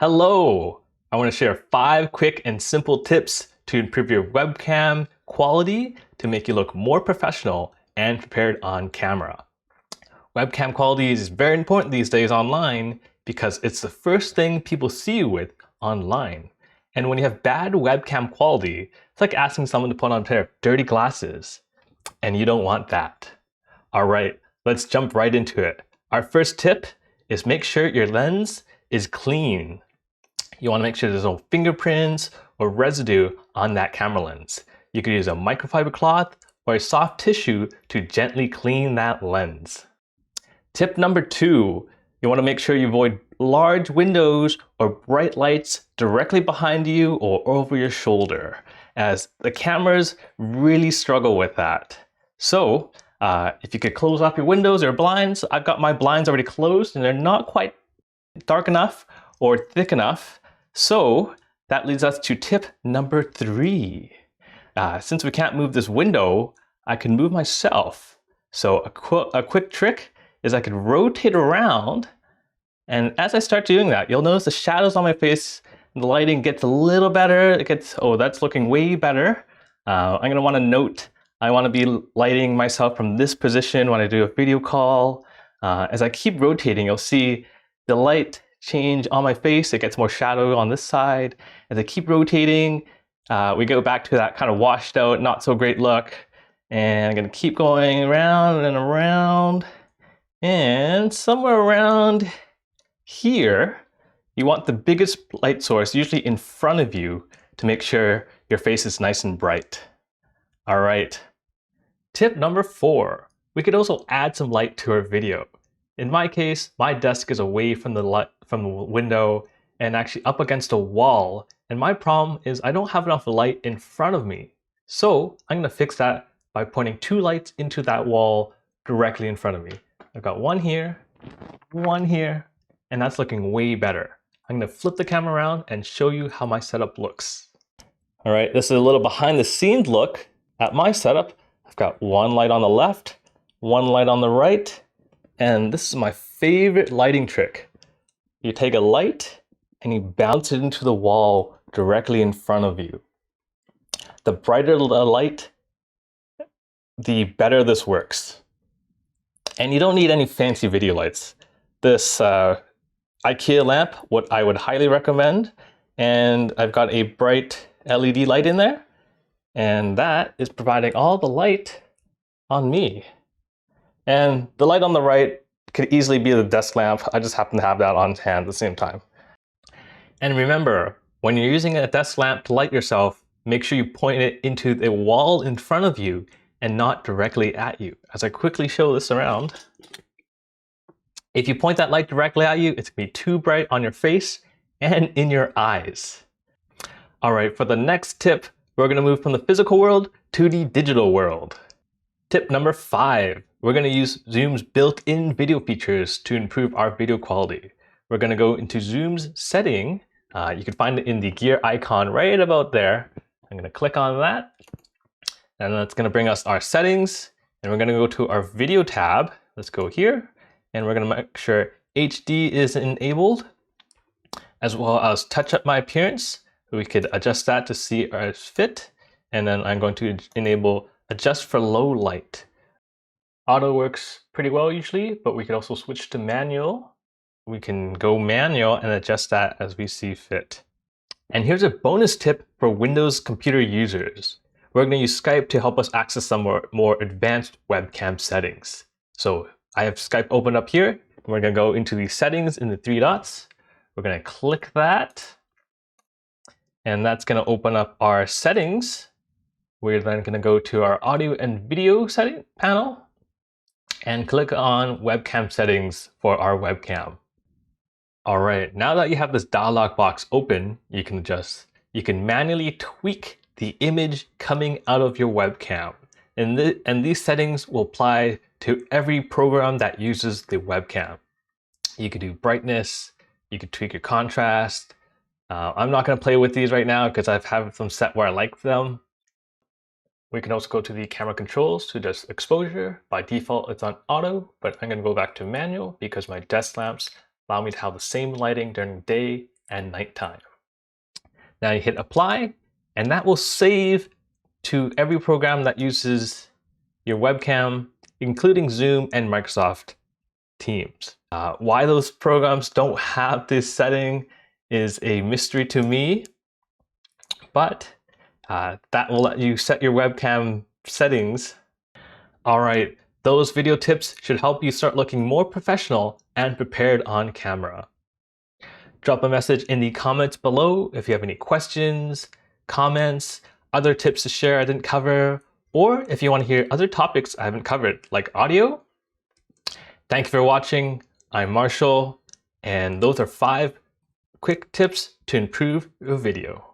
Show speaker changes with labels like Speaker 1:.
Speaker 1: Hello! I want to share 5 quick and simple tips to improve your webcam quality to make you look more professional and prepared on camera. Webcam quality is very important these days online because it's the first thing people see you with online. And when you have bad webcam quality, it's like asking someone to put on a pair of dirty glasses. And you don't want that. Alright, let's jump right into it. Our first tip is make sure your lens is clean. You want to make sure there's no fingerprints or residue on that camera lens. You could use a microfiber cloth or a soft tissue to gently clean that lens. Tip number 2, you want to make sure you avoid large windows or bright lights directly behind you or over your shoulder, as the cameras really struggle with that. So, if you could close off your windows or blinds, I've got my blinds already closed and they're not quite dark enough or thick enough. So that leads us to tip number 3. Since we can't move this window, I can move myself. So a quick trick is I can rotate around, and as I start doing that, you'll notice the shadows on my face, the lighting gets a little better. It gets, oh, that's looking way better. I'm gonna wanna note, I wanna be lighting myself from this position when I do a video call. As I keep rotating, you'll see the light change on my face. It gets more shadow on this side. As I keep rotating, we go back to that kind of washed out, not so great look. And I'm gonna keep going around and around. And somewhere around here, you want the biggest light source, usually in front of you, to make sure your face is nice and bright. All right. Tip number 4, we could also add some light to our video. In my case, my desk is away from the window and actually up against a wall. And my problem is I don't have enough light in front of me. So I'm gonna fix that by pointing 2 lights into that wall directly in front of me. I've got one here, and that's looking way better. I'm gonna flip the camera around and show you how my setup looks. All right, this is a little behind the scenes look at my setup. I've got 1 light on the left, 1 light on the right, and this is my favorite lighting trick. You take a light and you bounce it into the wall directly in front of you. The brighter the light, the better this works. And you don't need any fancy video lights. This IKEA lamp, what I would highly recommend, and I've got a bright LED light in there, and that is providing all the light on me. And the light on the right could easily be the desk lamp. I just happen to have that on hand at the same time. And remember, when you're using a desk lamp to light yourself, make sure you point it into the wall in front of you and not directly at you. As I quickly show this around, if you point that light directly at you, it's gonna be too bright on your face and in your eyes. All right, for the next tip, we're gonna move from the physical world to the digital world. Tip number 5, we're gonna use Zoom's built-in video features to improve our video quality. We're gonna go into Zoom's setting. You can find it in the gear icon right about there. I'm gonna click on that, and that's gonna bring us our settings, and we're gonna go to our video tab. Let's go here, and we're gonna make sure HD is enabled, as well as touch up my appearance. We could adjust that to see our fit, and then I'm going to enable adjust for low light. Auto works pretty well usually, but we could also switch to manual. We can go manual and adjust that as we see fit. And here's a bonus tip for Windows computer users. We're going to use Skype to help us access some more advanced webcam settings. So I have Skype open up here, and we're going to go into the settings in the 3 dots. We're going to click that, and that's going to open up our settings. We're then going to go to our audio and video setting panel and click on webcam settings for our webcam. All right, now that you have this dialog box open, you can manually tweak the image coming out of your webcam. And these settings will apply to every program that uses the webcam. You could do brightness, you could tweak your contrast. I'm not going to play with these right now because I've had them set where I like them. We can also go to the camera controls to adjust exposure. By default, it's on auto, but I'm going to go back to manual because my desk lamps allow me to have the same lighting during the day and nighttime. Now you hit apply, and that will save to every program that uses your webcam, including Zoom and Microsoft Teams. Why those programs don't have this setting is a mystery to me, but that will let you set your webcam settings. All right, those video tips should help you start looking more professional and prepared on camera. Drop a message in the comments below if you have any questions, comments, other tips to share I didn't cover, or if you want to hear other topics I haven't covered, like audio. Thank you for watching. I'm Marshall, and those are 5 quick tips to improve your video.